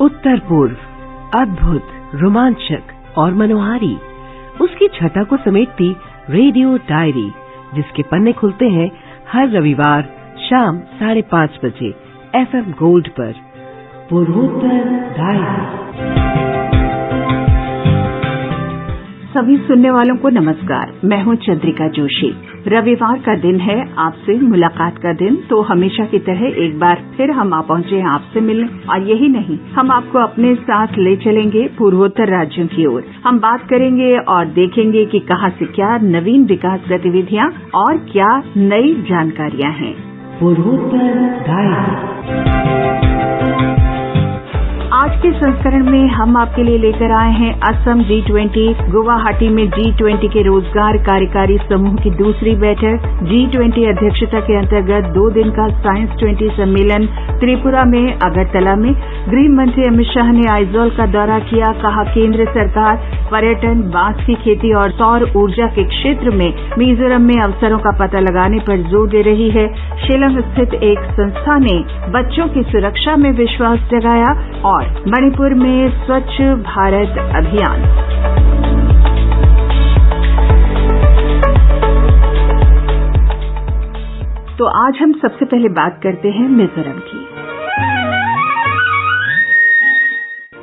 उत्तर पूर्व, अद्भुत, रोमांचक और मनोहारी, उसकी छटा को समेटती रेडियो डायरी, जिसके पन्ने खुलते हैं हर रविवार शाम 5:30 बजे FM गोल्ड पर। पूर्वोत्तर डायरी। सभी सुनने वालों को नमस्कार। मैं हूं चंद्रिका जोशी। रविवार का दिन है, आपसे मुलाकात का दिन, तो हमेशा की तरह एक बार फिर हम आ पहुंचे हैं आपसे मिलने। और यही नहीं, हम आपको अपने साथ ले चलेंगे पूर्वोत्तर राज्यों की ओर। हम बात करेंगे और देखेंगे कि कहां से क्या नवीन विकास गतिविधियां और क्या नई जानकारियां हैं। पूर्वोत्तर डायरी। आज के संस्करण में हम आपके लिए लेकर आए हैं असम G20, गुवाहाटी में G20 के रोजगार कार्यकारी समूह की दूसरी बैठक, G20 अध्यक्षता के अंतर्गत 2 दिन का साइंस 20 सम्मेलन, त्रिपुरा में, अगरतला में। गृह मंत्री अमित शाह ने आइजोल का दौरा किया। कहा केंद्र सरकार पर्यटन, बांस की खेती और सौर ऊर्जा के क्षेत्र में मिजोरम में अवसरों का पता लगाने पर जोर दे रही है। शिलांग स्थित एक संस्था ने बच्चों की सुरक्षा में विश्वास जगाया। और मणिपुर में स्वच्छ भारत अभियान। तो आज हम सबसे पहले बात करते हैं मिजोरम की।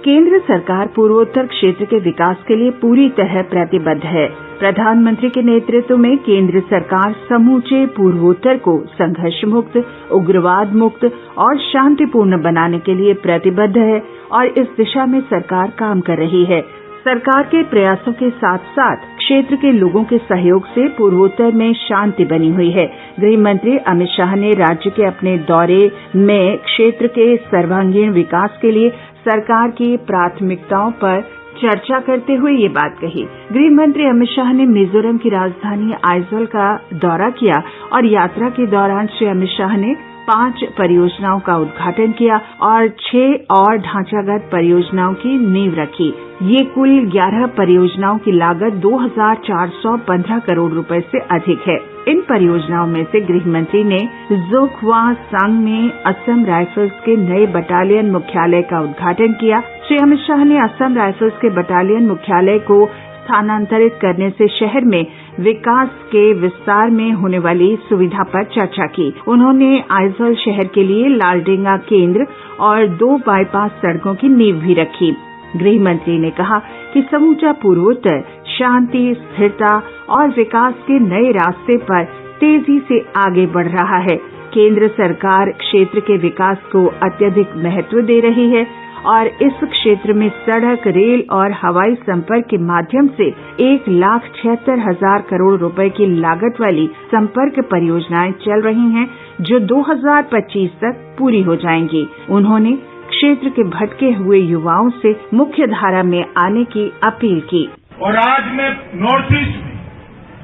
केंद्र सरकार पूर्वोत्तर क्षेत्र के विकास के लिए पूरी तरह प्रतिबद्ध है। प्रधानमंत्री के नेतृत्व में केंद्र सरकार समूचे पूर्वोत्तर को संघर्ष मुक्त, उग्रवाद मुक्त और शांतिपूर्ण बनाने के लिए प्रतिबद्ध है और इस दिशा में सरकार काम कर रही है। सरकार के प्रयासों के साथ साथ क्षेत्र के लोगों के सहयोग से पूर्वोत्तर में शांति बनी हुई है। गृह मंत्री अमित शाह ने राज्य के अपने दौरे में क्षेत्र के सर्वांगीण विकास के लिए सरकार की प्राथमिकताओं पर चर्चा करते हुए ये बात कही। गृह मंत्री अमित शाह ने मिजोरम की राजधानी आइजोल का दौरा किया और यात्रा के दौरान श्री अमित शाह ने 5 परियोजनाओं का उद्घाटन किया और 6 और ढांचागत परियोजनाओं की नींव रखी। ये कुल 11 परियोजनाओं की लागत 2,415 करोड़ रुपए से अधिक है। इन परियोजनाओं में से गृह मंत्री ने जोगवासांग में असम राइफल्स के नए बटालियन मुख्यालय का उद्घाटन किया। श्री अमित शाह ने असम राइफल्स के बटालियन मुख्यालय को स्थानांतरित करने से शहर में विकास के विस्तार में होने वाली सुविधा पर चर्चा की। उन्होंने आइजोल शहर के लिए लालडेंगा केंद्र और 2 बाईपास सड़कों की नींव भी रखी। गृह मंत्री ने कहा कि समूचा पूर्वोत्तर शांति, स्थिरता और विकास के नए रास्ते पर तेजी से आगे बढ़ रहा है। केंद्र सरकार क्षेत्र के विकास को अत्यधिक महत्व दे रही है और इस क्षेत्र में सड़क, रेल और हवाई संपर्क के माध्यम से 1,76,000 करोड़ रुपए की लागत वाली संपर्क परियोजनाएं चल रही हैं, जो 2025 तक पूरी हो जाएंगी। उन्होंने क्षेत्र के भटके हुए युवाओं से मुख्य धारा में आने की अपील की। और आज मैं नॉर्थ ईस्ट में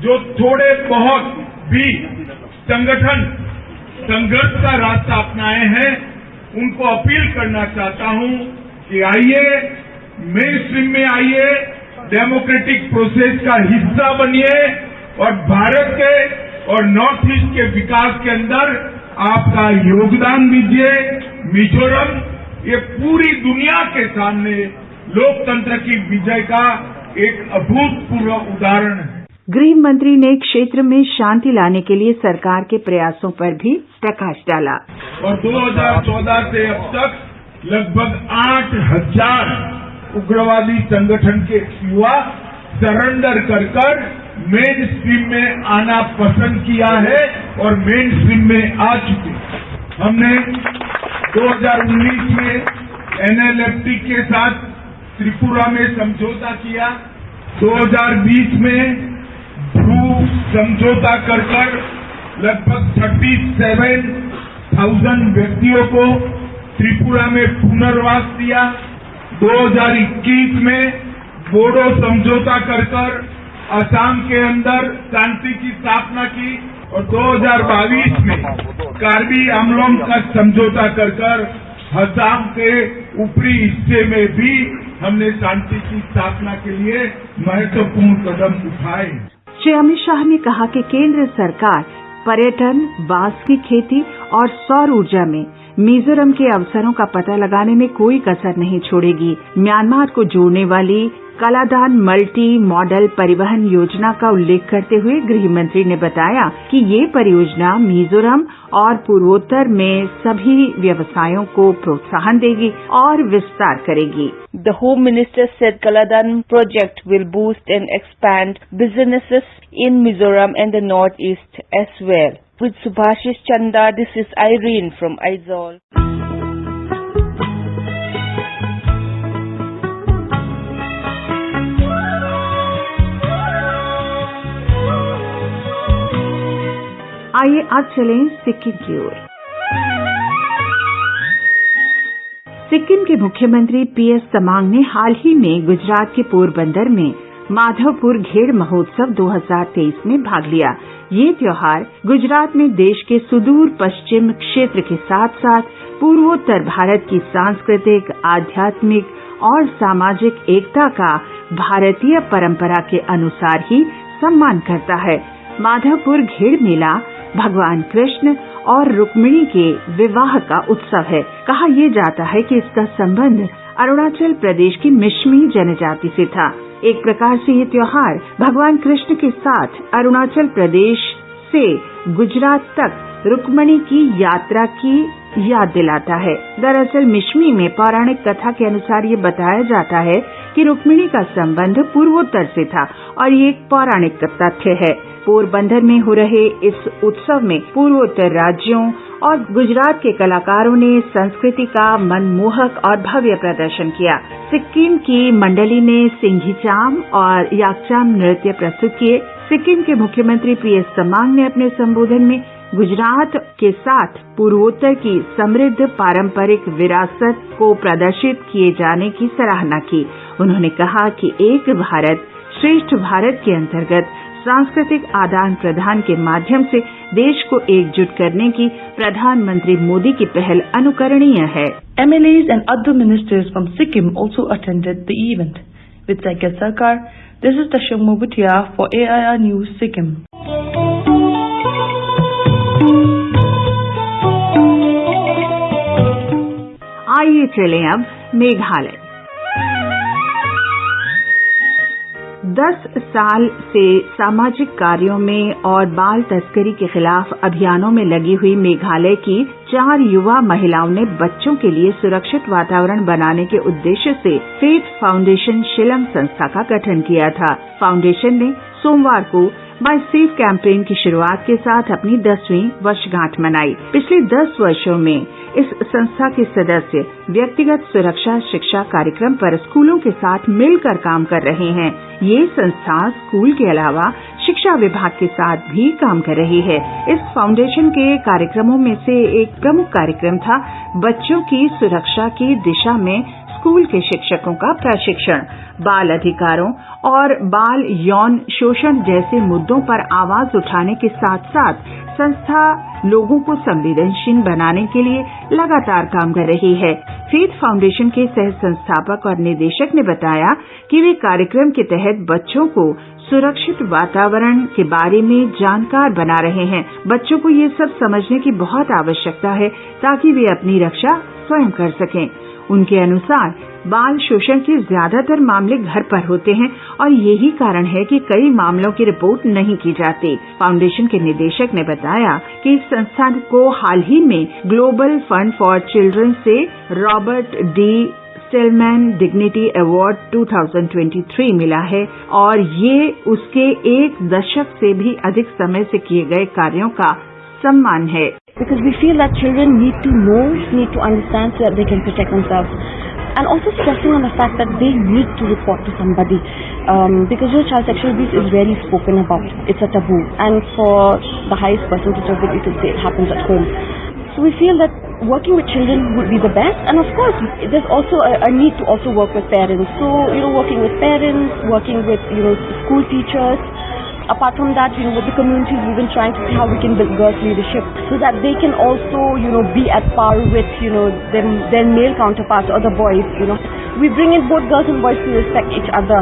जो थोड़े बहुत भी संगठन संघर्ष का रास्ता अपनाए हैं, उनको अपील करना चाहता हूं कि आइए, मेन स्ट्रीम में आइए, डेमोक्रेटिक प्रोसेस का हिस्सा बनिए और भारत के और नॉर्थ ईस्ट के विकास के अंदर आपका योगदान दीजिए। मिजोरम ये पूरी दुनिया के सामने लोकतंत्र की विजय का एक अभूतपूर्व उदाहरण है। गृह मंत्री ने क्षेत्र में शांति लाने के लिए सरकार के प्रयासों पर भी प्रकाश डाला। और 2014 से अब तक लगभग 8,000 उग्रवादी संगठन के युवा सरेंडर कर मेन स्ट्रीम में आना पसंद किया है और मेन स्ट्रीम में आ चुके। हमने 2019 में NLFT के साथ त्रिपुरा में समझौता किया। 2020 में ध्रुव समझौता कर लगभग 37,000 व्यक्तियों को त्रिपुरा में पुनर्वास दिया। 2021 में बोडो समझौता कर असम के अंदर शांति की स्थापना की और 2022 में कार्बी आंगलोंग का समझौता कर असम के ऊपरी हिस्से में भी हमने शांति की स्थापना के लिए महत्वपूर्ण कदम उठाए। श्री अमित शाह ने कहा कि केंद्र सरकार पर्यटन, बांस की खेती और सौर ऊर्जा में मिजोरम के अवसरों का पता लगाने में कोई कसर नहीं छोड़ेगी। म्यांमार को जोड़ने वाली कलादान मल्टी मॉडल परिवहन योजना का उल्लेख करते हुए गृह मंत्री ने बताया कि ये परियोजना मिजोरम और पूर्वोत्तर में सभी व्यवसायों को प्रोत्साहन देगी और विस्तार करेगी। The Home Minister said Kaladan project will boost and expand businesses in Mizoram and the Northeast as well. With Subhashish Chanda, this is Irene from Aizawl. आइए अब चलें सिक्किम की ओर। सिक्किम के मुख्यमंत्री पीएस तमांग ने हाल ही में गुजरात के पोरबंदर में माधवपुर घेड़ महोत्सव 2023 में भाग लिया। ये त्योहार गुजरात में देश के सुदूर पश्चिम क्षेत्र के साथ साथ पूर्वोत्तर भारत की सांस्कृतिक, आध्यात्मिक और सामाजिक एकता का भारतीय परंपरा के अनुसार ही सम्मान करता है। माधवपुर घेड़ मेला भगवान कृष्ण और रुक्मिणी के विवाह का उत्सव है। कहा यह जाता है कि इसका संबंध अरुणाचल प्रदेश की मिश्मी जनजाति से था। एक प्रकार से ये त्योहार भगवान कृष्ण के साथ अरुणाचल प्रदेश से गुजरात तक रुक्मिणी की यात्रा की याद दिलाता है। दरअसल मिश्मी में पौराणिक कथा के अनुसार ये बताया जाता है कि रुक्मिणी का संबंध पूर्वोत्तर से था और ये एक पौराणिक तथ्य है। पोरबंदर में हो रहे इस उत्सव में पूर्वोत्तर राज्यों और गुजरात के कलाकारों ने संस्कृति का मनमोहक और भव्य प्रदर्शन किया। सिक्किम की मंडली ने सिंघीचाम और याकचाम नृत्य प्रस्तुत किए। सिक्किम के मुख्यमंत्री पीएस तमांग ने अपने संबोधन में गुजरात के साथ पूर्वोत्तर की समृद्ध पारंपरिक विरासत को प्रदर्शित किए जाने की सराहना की। उन्होंने कहा कि एक भारत श्रेष्ठ भारत के अंतर्गत सांस्कृतिक आदान प्रदान के माध्यम से देश को एकजुट करने की प्रधानमंत्री मोदी की पहल अनुकरणीय है। MLAs and other ministers from Sikkim also attended the event. With Saikya Sarkar, this is Tashang Mobutia for AIR News Sikkim. आइए चलें अब मेघालय। 10 साल से सामाजिक कार्यों में और बाल तस्करी के खिलाफ अभियानों में लगी हुई मेघालय की 4 युवा महिलाओं ने बच्चों के लिए सुरक्षित वातावरण बनाने के उद्देश्य से फेथ फाउंडेशन शिलंग संस्था का गठन किया था। फाउंडेशन ने सोमवार को माई सेफ कैंपेन की शुरुआत के साथ अपनी 10वीं वर्षगांठ मनाई। पिछले 10 वर्षों में इस संस्था के सदस्य व्यक्तिगत सुरक्षा शिक्षा कार्यक्रम पर स्कूलों के साथ मिलकर काम कर रहे हैं। ये संस्था स्कूल के अलावा शिक्षा विभाग के साथ भी काम कर रही है। इस फाउंडेशन के कार्यक्रमों में से एक प्रमुख कार्यक्रम था बच्चों की सुरक्षा की दिशा में स्कूल के शिक्षकों का प्रशिक्षण। बाल अधिकारों और बाल यौन शोषण जैसे मुद्दों पर आवाज उठाने के साथ साथ संस्था लोगों को संवेदनशील बनाने के लिए लगातार काम कर रही है। फेथ फाउंडेशन के सह संस्थापक और निदेशक ने बताया कि वे कार्यक्रम के तहत बच्चों को सुरक्षित वातावरण के बारे में जानकार बना रहे हैं। बच्चों को ये सब समझने की बहुत आवश्यकता है ताकि वे अपनी रक्षा स्वयं कर सकें। उनके अनुसार बाल शोषण के ज्यादातर मामले घर पर होते हैं और यही कारण है कि कई मामलों की रिपोर्ट नहीं की जाती। फाउंडेशन के निदेशक ने बताया कि इस संस्था को हाल ही में ग्लोबल फंड फॉर चिल्ड्रन से रॉबर्ट डी स्टेलमैन डिग्निटी अवार्ड 2023 मिला है और ये उसके 1 दशक से भी अधिक समय से किए गए कार्यों का सम्मान है। Because we feel that children need to know, need to understand so that they can protect themselves. And also stressing on the fact that they need to report to somebody. Because child sexual abuse is rarely spoken about. It's a taboo. And for the highest percentage of it, you could say it happens at home. So we feel that working with children would be the best. And of course, there's also a need to also work with parents. So, working with parents, working with, school teachers. Apart from that, with the communities, we've been trying to see how we can build girls' leadership so that they can also, be at par with, their male counterparts or the boys, We bring in both girls and boys to respect each other.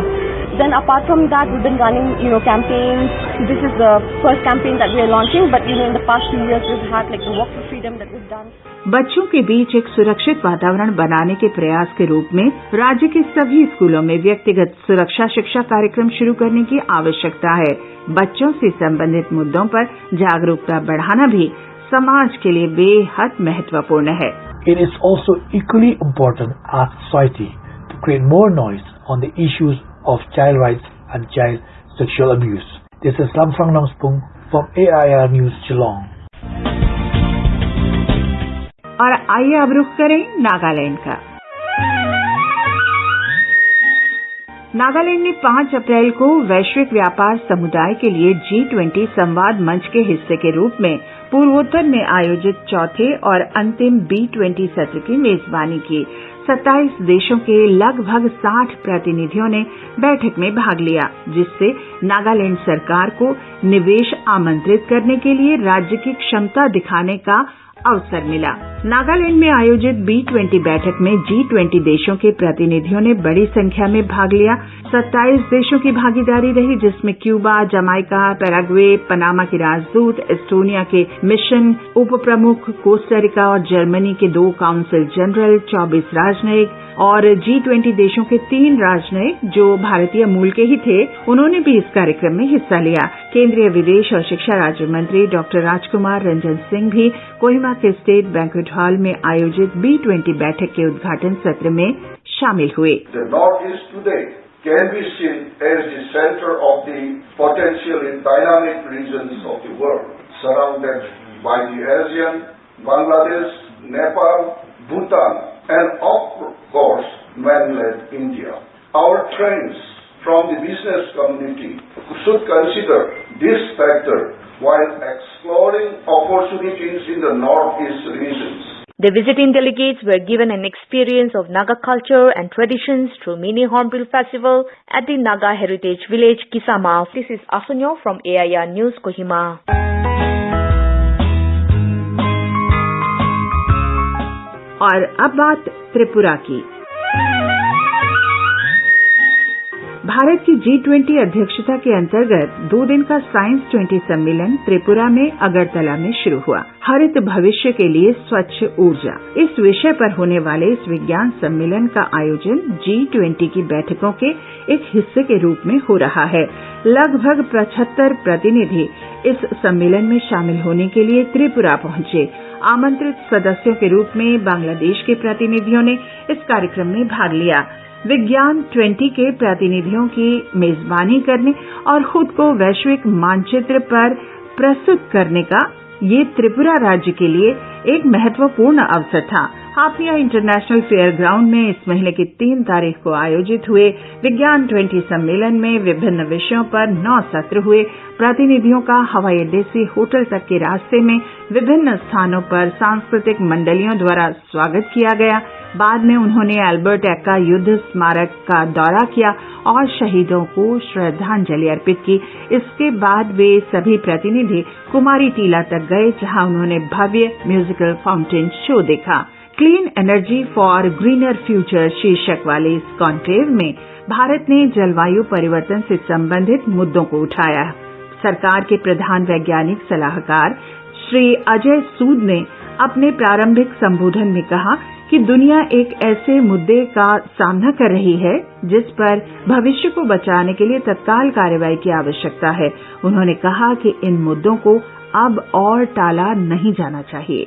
Then apart from that, we've been running, campaigns. This is the first campaign that we are launching, but in the past few years we've had like the Walk for Freedom that we've done. बच्चों के बीच एक सुरक्षित वातावरण बनाने के प्रयास के रूप में राज्य के सभी स्कूलों में व्यक्तिगत सुरक्षा शिक्षा कार्यक्रम शुरू करने की आवश्यकता है। बच्चों से संबंधित मुद्दों पर जागरूकता बढ़ाना भी समाज के लिए बेहद महत्वपूर्ण है। It is also equally important as society to create more noise on the issues of child rights and child sexual abuse. This is Lamfrang Namspung from AIR News Geelong. और आइए अब रुख करें नागालैंड का। नागालैंड ने 5 अप्रैल को वैश्विक व्यापार समुदाय के लिए G20 संवाद मंच के हिस्से के रूप में पूर्वोत्तर में आयोजित चौथे और अंतिम B20 सत्र की मेजबानी की। 27 देशों के लगभग 60 प्रतिनिधियों ने बैठक में भाग लिया, जिससे नागालैंड सरकार को निवेश आमंत्रित करने के लिए राज्य की क्षमता दिखाने का अवसर मिला। नागालैंड में आयोजित B20 बैठक में G20 देशों के प्रतिनिधियों ने बड़ी संख्या में भाग लिया। 27 देशों की भागीदारी रही, जिसमें क्यूबा, जमाइका, पैराग्वे, पनामा के राजदूत, एस्टोनिया के मिशन उप प्रमुख, कोस्टारिका और जर्मनी के 2 काउंसिल जनरल, 24 राजनयिक और G20 देशों के 3 राजनयिक जो भारतीय मूल के ही थे, उन्होंने भी इस कार्यक्रम में हिस्सा लिया। केंद्रीय विदेश और शिक्षा राज्य मंत्री डॉक्टर राजकुमार रंजन सिंह भी कोहिमा के स्टेट बैंक्वेट हॉल में आयोजित B20 बैठक के उद्घाटन सत्र में शामिल हुए। The Northeast today can be seen as the center of the potentially dynamic regions of the world, surrounded by the ASEAN, Bangladesh, Nepal, Bhutan, and of course, mainland India. Our friends from the business community should consider this factor while exploring opportunities in the Northeast regions. The visiting delegates were given an experience of Naga culture and traditions through Mini Hornbill Festival at the Naga Heritage Village, Kisama. This is Asunyo from AIR News, Kohima. और अब बात त्रिपुरा की। भारत की G20 अध्यक्षता के अंतर्गत 2 दिन का साइंस 20 सम्मेलन त्रिपुरा में अगरतला में शुरू हुआ। हरित भविष्य के लिए स्वच्छ ऊर्जा, इस विषय पर होने वाले इस विज्ञान सम्मेलन का आयोजन G20 की बैठकों के एक हिस्से के रूप में हो रहा है। लगभग 75 प्रतिनिधि इस सम्मेलन में शामिल होने के लिए त्रिपुरा पहुंचे। आमंत्रित सदस्यों के रूप में बांग्लादेश के प्रतिनिधियों ने इस कार्यक्रम में भाग लिया। विज्ञान 20 के प्रतिनिधियों की मेजबानी करने और खुद को वैश्विक मानचित्र पर प्रस्तुत करने का ये त्रिपुरा राज्य के लिए एक महत्वपूर्ण अवसर था। हापिया इंटरनेशनल फेयर ग्राउंड में इस महीने की 3 तारीख को आयोजित हुए विज्ञान 20 सम्मेलन में विभिन्न विषयों पर 9 सत्र हुए। प्रतिनिधियों का हवाई अड्डे से होटल तक के रास्ते में विभिन्न स्थानों पर सांस्कृतिक मंडलियों द्वारा स्वागत किया गया। बाद में उन्होंने अल्बर्ट एक्का युद्ध स्मारक का दौरा किया और शहीदों को श्रद्धांजलि अर्पित की। इसके बाद वे सभी प्रतिनिधि कुमारी टीला तक गए, जहां उन्होंने भव्य म्यूजिकल फाउंटेन शो देखा। Clean energy for greener future शीर्षक वाले इस कॉन्क्लेव में भारत ने जलवायु परिवर्तन से संबंधित मुद्दों को उठाया। सरकार के प्रधान वैज्ञानिक सलाहकार श्री अजय सूद ने अपने प्रारंभिक संबोधन में कहा कि दुनिया एक ऐसे मुद्दे का सामना कर रही है जिस पर भविष्य को बचाने के लिए तत्काल कार्रवाई की आवश्यकता है। उन्होंने कहा कि इन मुद्दों को अब और टाला नहीं जाना चाहिए।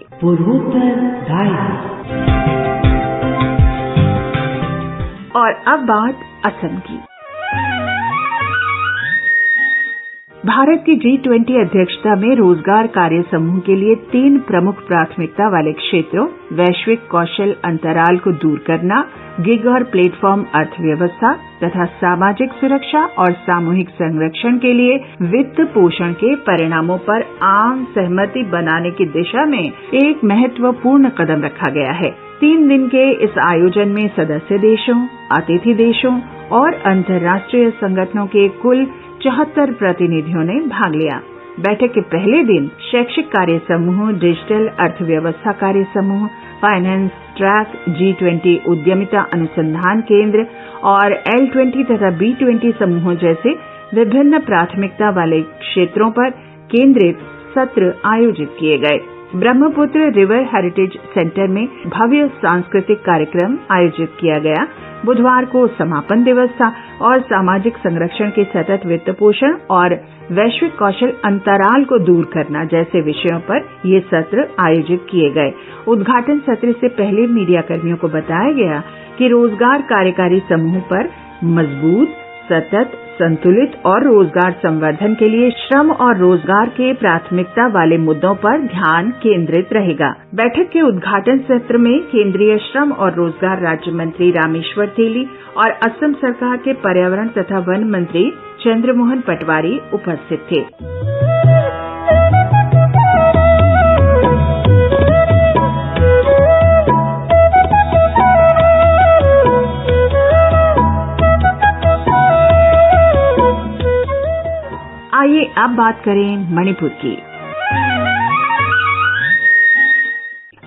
और अब बात असम की। भारत की G20 अध्यक्षता में रोजगार कार्य समूह के लिए 3 प्रमुख प्राथमिकता वाले क्षेत्रों वैश्विक कौशल अंतराल को दूर करना, गिग और प्लेटफॉर्म अर्थव्यवस्था तथा सामाजिक सुरक्षा और सामूहिक संरक्षण के लिए वित्त पोषण के परिणामों पर आम सहमति बनाने की दिशा में एक महत्वपूर्ण कदम रखा गया है। 3 दिन के इस आयोजन में सदस्य देशों, अतिथि देशों और अंतर्राष्ट्रीय संगठनों के कुल 74 प्रतिनिधियों ने भाग लिया। बैठक के पहले दिन शैक्षिक कार्य समूह, डिजिटल अर्थव्यवस्था कार्य समूह, फाइनेंस ट्रैक, G20 उद्यमिता अनुसंधान केंद्र और L20 तथा B20 समूहों जैसे विभिन्न प्राथमिकता वाले क्षेत्रों पर केंद्रित सत्र आयोजित किए गए। ब्रह्मपुत्र रिवर हेरिटेज सेंटर में भव्य सांस्कृतिक कार्यक्रम आयोजित किया गया। बुधवार को समापन दिवस था और सामाजिक संरक्षण के सतत वित्त पोषण और वैश्विक कौशल अंतराल को दूर करना जैसे विषयों पर ये सत्र आयोजित किए गए। उद्घाटन सत्र से पहले मीडिया कर्मियों को बताया गया कि रोजगार कार्यकारी समूह पर मजबूत, सतत, संतुलित और रोजगार संवर्धन के लिए श्रम और रोजगार के प्राथमिकता वाले मुद्दों पर ध्यान केंद्रित रहेगा। बैठक के उद्घाटन सत्र में केंद्रीय श्रम और रोजगार राज्य मंत्री रामेश्वर तेली और असम सरकार के पर्यावरण तथा वन मंत्री चंद्रमोहन पटवारी उपस्थित थे। आइए अब बात करें मणिपुर की।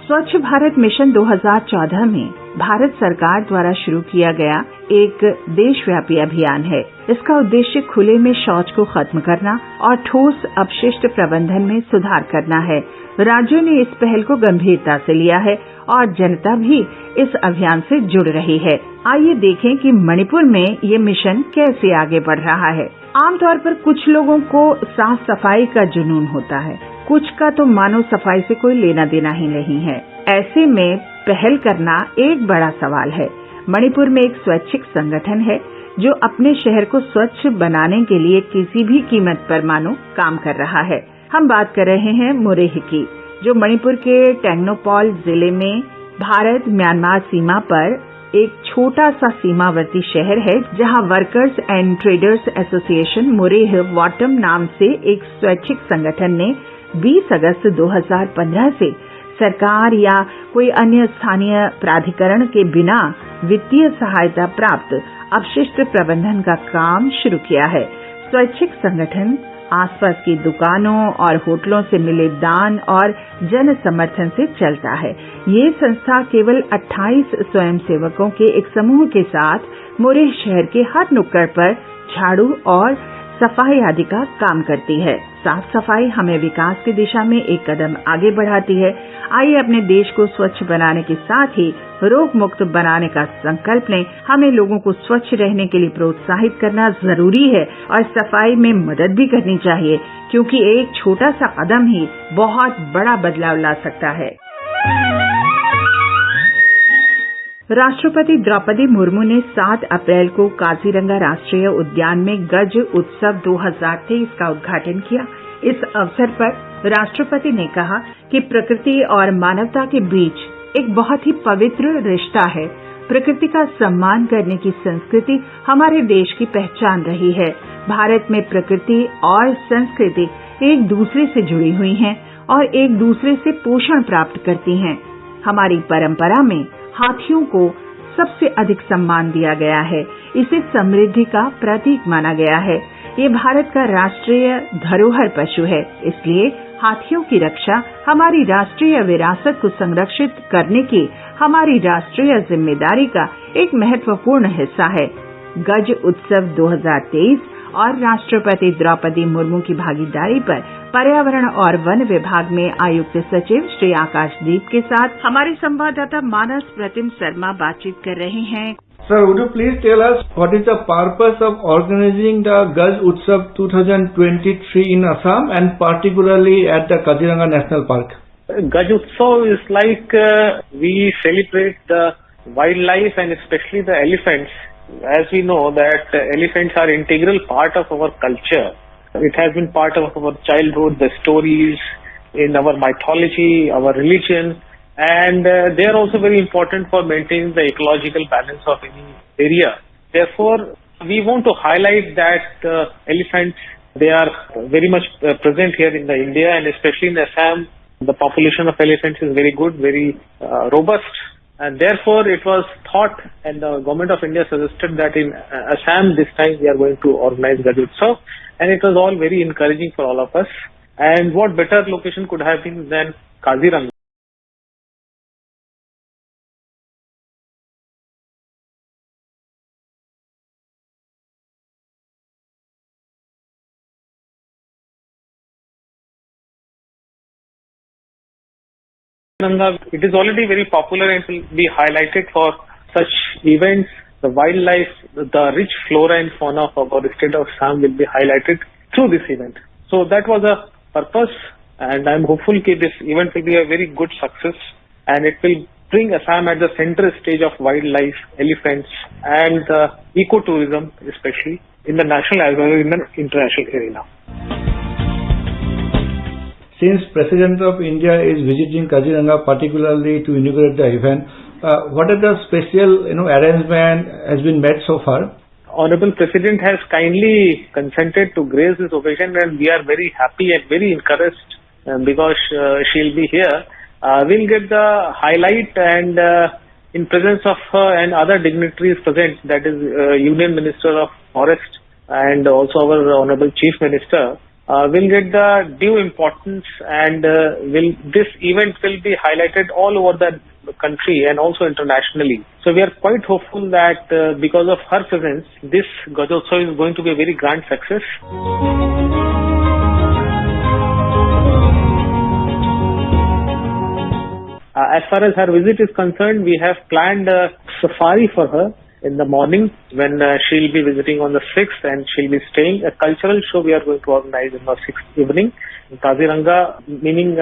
स्वच्छ भारत मिशन 2014 में भारत सरकार द्वारा शुरू किया गया एक देशव्यापी अभियान है। इसका उद्देश्य खुले में शौच को खत्म करना और ठोस अपशिष्ट प्रबंधन में सुधार करना है। राज्यों ने इस पहल को गंभीरता से लिया है और जनता भी इस अभियान से जुड़ रही है। आइए देखें कि मणिपुर में ये मिशन कैसे आगे बढ़ रहा है। आमतौर पर कुछ लोगों को साफ सफाई का जुनून होता है, कुछ का तो मानो सफाई से कोई लेना देना ही नहीं है। ऐसे में पहल करना एक बड़ा सवाल है। मणिपुर में एक स्वैच्छिक संगठन है जो अपने शहर को स्वच्छ बनाने के लिए किसी भी कीमत पर मानो काम कर रहा है। हम बात कर रहे हैं मोरेह की, जो मणिपुर के टेंगनोपॉल जिले में भारत म्यांमार सीमा पर एक छोटा सा सीमावर्ती शहर है, जहां workers and traders association Moreh वाटम नाम से एक स्वैच्छिक संगठन ने 20 अगस्त 2015 से सरकार या कोई अन्य स्थानीय प्राधिकरण के बिना वित्तीय सहायता प्राप्त अपशिष्ट प्रबंधन का काम शुरू किया है। स्वैच्छिक संगठन आसपास की दुकानों और होटलों से मिले दान और जन समर्थन से चलता है। ये संस्था केवल 28 स्वयंसेवकों के एक समूह के साथ मोरेह शहर के हर नुक्कड़ पर झाड़ू और सफाई आदि का काम करती है। साफ सफाई हमें विकास की दिशा में एक कदम आगे बढ़ाती है। आइए अपने देश को स्वच्छ बनाने के साथ ही रोग मुक्त बनाने का संकल्प लें। हमें लोगों को स्वच्छ रहने के लिए प्रोत्साहित करना जरूरी है और सफाई में मदद भी करनी चाहिए, क्योंकि एक छोटा सा कदम ही बहुत बड़ा बदलाव ला सकता है। राष्ट्रपति द्रौपदी मुर्मू ने 7 अप्रैल को काजीरंगा राष्ट्रीय उद्यान में गज उत्सव 2023 का उद्घाटन किया। इस अवसर पर राष्ट्रपति ने कहा कि प्रकृति और मानवता के बीच एक बहुत ही पवित्र रिश्ता है। प्रकृति का सम्मान करने की संस्कृति हमारे देश की पहचान रही है। भारत में प्रकृति और संस्कृति एक दूसरे से जुड़ी हुई हैं और एक दूसरे से पोषण प्राप्त करती हैं। हमारी परंपरा में हाथियों को सबसे अधिक सम्मान दिया गया है। इसे समृद्धि का प्रतीक माना गया है। ये भारत का राष्ट्रीय धरोहर पशु है, इसलिए हाथियों की रक्षा हमारी राष्ट्रीय विरासत को संरक्षित करने की हमारी राष्ट्रीय जिम्मेदारी का एक महत्वपूर्ण हिस्सा है। गज उत्सव 2023 और राष्ट्रपति द्रौपदी मुर्मू की भागीदारी पर पर्यावरण और वन विभाग में आयुक्त सचिव श्री आकाशदीप के साथ हमारे संवाददाता मानस प्रतिम शर्मा बातचीत कर रहे हैं। Sir, would you please tell us what is the purpose of organizing the Gaj Utsav 2023 in Assam and particularly at the Kaziranga National Park? Gaj Utsav is like we celebrate the wildlife and especially the elephants. As we know that elephants are integral part of our culture. It has been part of our childhood, the stories in our mythology, our religion, and they are also very important for maintaining the ecological balance of any area. Therefore, we want to highlight that elephants, they are very much present here in the India, and especially in Assam, the population of elephants is very good, very robust. And therefore, it was thought, and the government of India suggested that in Assam this time we are going to organize Gaj Utsav, and it was all very encouraging for all of us. And what better location could have been than Kaziranga? Kaziranga, it is already very popular and will be highlighted for such events. The wildlife, the rich flora and fauna of our state of Assam will be highlighted through this event. So that was a purpose, and I'm hopeful that this event will be a very good success, and it will bring Assam at the center stage of wildlife, elephants, and ecotourism, especially in the national as well as in the international arena. Since President of India is visiting Kaziranga particularly to inaugurate the event, what are the special arrangement has been made so far? Honorable President has kindly consented to grace this occasion, and we are very happy and very encouraged because she'll be here. We'll get the highlight, and in presence of her and other dignitaries present, that is Union Minister of Forest and also our Honorable Chief Minister, will get the due importance, and this event will be highlighted all over the country and also internationally. So we are quite hopeful that because of her presence, this Gajotsav is going to be a very grand success. As far as her visit is concerned, we have planned a safari for her in the morning when she'll be visiting on the 6th, and she'll be staying. A cultural show we are going to organize in the 6th evening in Kaziranga, meaning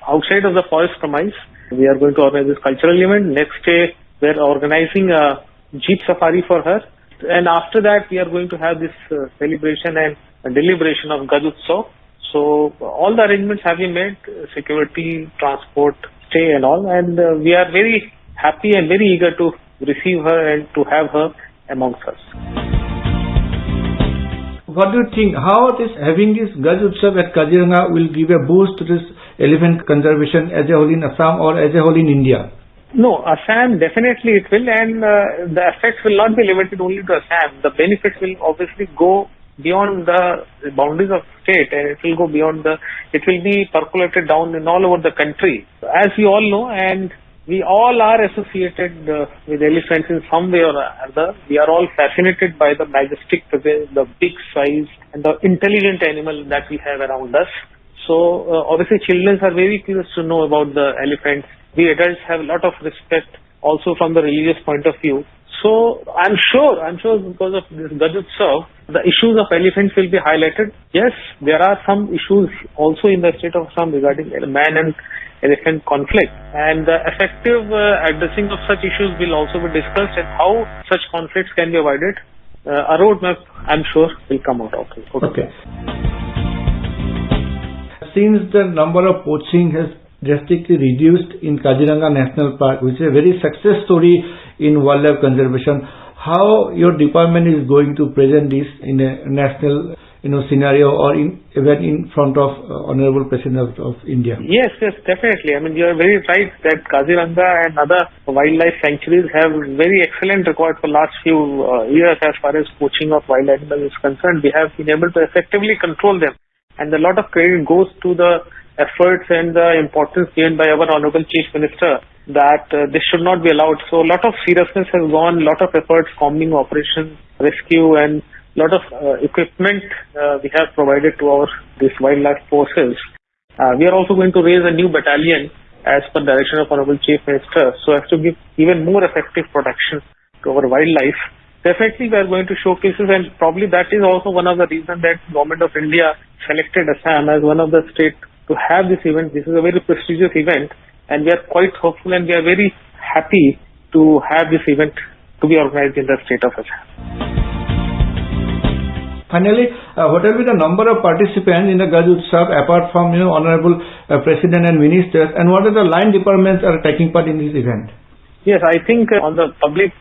outside of the forest premise. We are going to organize this cultural event. Next day, we are organizing a jeep safari for her. And after that, we are going to have this celebration and deliberation of Gajotsav. So all the arrangements have been made, security, transport, stay and all. And we are very happy and very eager to receive her and to have her amongst us. What do you think? How having this Gajotsav at Kaziranga will give a boost to this elephant conservation as a whole in Assam or as a whole in India? No, Assam definitely it will, and the effects will not be limited only to Assam. The benefits will obviously go beyond the boundaries of state, and it will go beyond it will be percolated down in all over the country. As we all know, and we all are associated with elephants in some way or other. We are all fascinated by the majestic presence, the big size, and the intelligent animal that we have around us. So obviously children are very curious to know about the elephants. We adults have a lot of respect also from the religious point of view. So I'm sure because of this Gajotsav, the issues of elephants will be highlighted. Yes, there are some issues also in the state of Assam regarding man and elephant conflict, and the effective addressing of such issues will also be discussed, and how such conflicts can be avoided. A roadmap, I'm sure, will come out of it. Okay. Since the number of poaching has drastically reduced in Kaziranga National Park, which is a very success story in wildlife conservation, how your department is going to present this in a national scenario, or even in front of Honorable President of India? Yes, definitely. I mean, you are very right that Kaziranga and other wildlife sanctuaries have very excellent record for last few years as far as poaching of wild animals is concerned. We have been able to effectively control them, and a lot of credit goes to the efforts and the importance given by our Honorable Chief Minister that this should not be allowed. So a lot of seriousness has gone, a lot of efforts, combing operation, rescue, and a lot of equipment we have provided to these wildlife forces. We are also going to raise a new battalion as per direction of Honorable Chief Minister, so as to give even more effective protection to our wildlife. Definitely we are going to showcases, and probably that is also one of the reasons that Government of India selected Assam as one of the states to have this event. This is a very prestigious event, and we are quite hopeful and we are very happy to have this event to be organized in the state of Assam. Finally, what will be the number of participants in the Gajotsav apart from Honorable President and Ministers, and what are the line departments are taking part in this event? Yes, I think on the public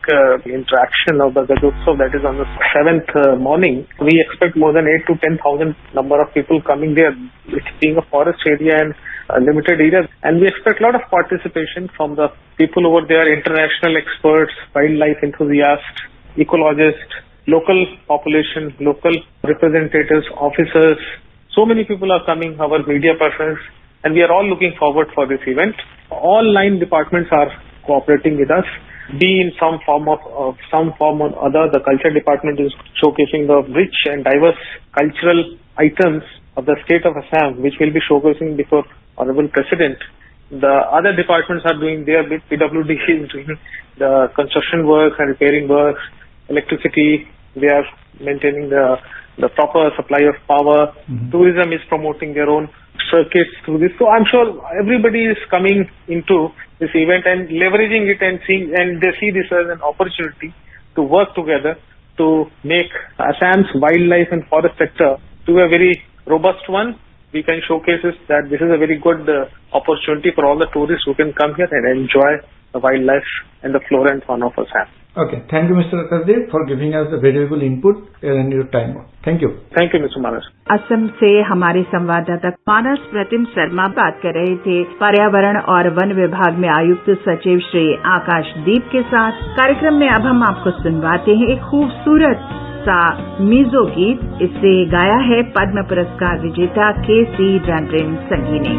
interaction of the Gajotsav, that is on the 7th morning, we expect more than 8 to 10,000 number of people coming there, it being a forest area and a limited area. And we expect a lot of participation from the people over there, international experts, wildlife enthusiasts, ecologists, local population, local representatives, officers. So many people are coming, our media persons, and we are all looking forward for this event. All 9 departments are cooperating with us, be in some form or other. The culture department is showcasing the rich and diverse cultural items of the state of Assam, which will be showcasing before Honorable President. The other departments are doing their bit. PWD is doing the construction works and repairing works. Electricity, they are maintaining the proper supply of power. Tourism is promoting their own circuits through this. So I'm sure everybody is coming into this event and leveraging it and seeing, and they see this as an opportunity to work together to make Assam's wildlife and forest sector to a very robust one. We can showcase that this is a very good opportunity for all the tourists who can come here and enjoy the wildlife and the flora and fauna of Assam. Okay, thank you, Mr. Akasdev, for giving us a valuable input and your time. Thank you. Thank you, Mr. Manas. Assam से हमारे संवाददाता मानस प्रतिम शर्मा बात कर रहे थे पर्यावरण और one विभाग में आयुक्त सचिव श्री आकाशदीप के साथ। कार्यक्रम में अब हम आपको सुनवाते हैं एक खूबसूरत सा मिजो गीत। इसे गाया है पद्म पुरस्कार विजेता KC रनरेन संगी ने।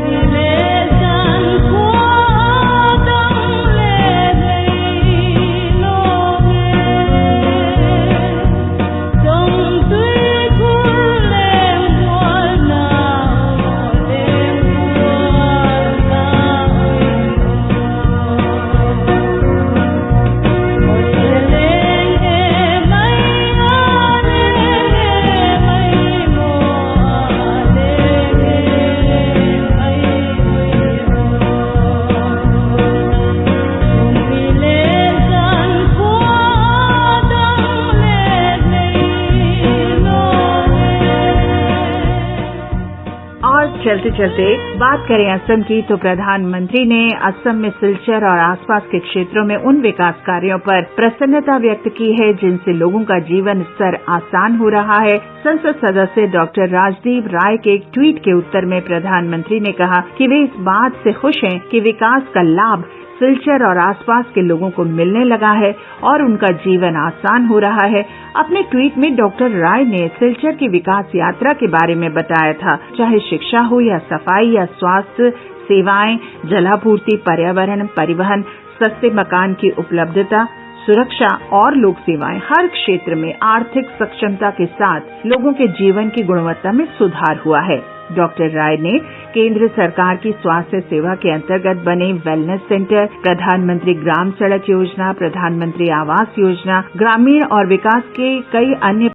चलते चलते बात करें असम की तो प्रधानमंत्री ने असम में सिलचर और आसपास के क्षेत्रों में उन विकास कार्यों पर प्रसन्नता व्यक्त की है जिनसे लोगों का जीवन स्तर आसान हो रहा है। संसद सदस्य डॉक्टर राजदीप राय के एक ट्वीट के उत्तर में प्रधानमंत्री ने कहा कि वे इस बात से खुश हैं कि विकास का लाभ सिलचर और आसपास के लोगों को मिलने लगा है और उनका जीवन आसान हो रहा है। अपने ट्वीट में डॉक्टर राय ने सिलचर की विकास यात्रा के बारे में बताया था। चाहे शिक्षा हो या सफाई या स्वास्थ्य सेवाएं, जलापूर्ति, पर्यावरण, परिवहन, सस्ते मकान की उपलब्धता, सुरक्षा और लोक सेवाएं, हर क्षेत्र में आर्थिक सक्षमता के साथ लोगों के जीवन की गुणवत्ता में सुधार हुआ है। डॉक्टर राय ने केंद्र सरकार की स्वास्थ्य सेवा के अंतर्गत बने वेलनेस सेंटर, प्रधानमंत्री ग्राम सड़क योजना, प्रधानमंत्री आवास योजना, ग्रामीण और विकास के कई अन्य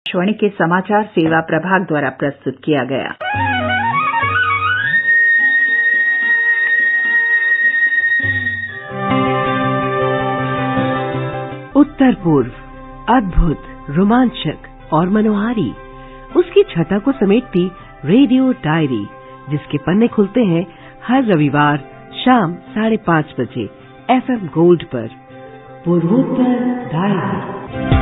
आकाशवाणी के समाचार सेवा प्रभाग द्वारा प्रस्तुत किया गया। उत्तर पूर्व अद्भुत, रोमांचक और मनोहारी, उसकी छटा को समेटती रेडियो डायरी, जिसके पन्ने खुलते हैं हर रविवार शाम 5:30 बजे FM गोल्ड पर। पूर्वोत्तर डायरी।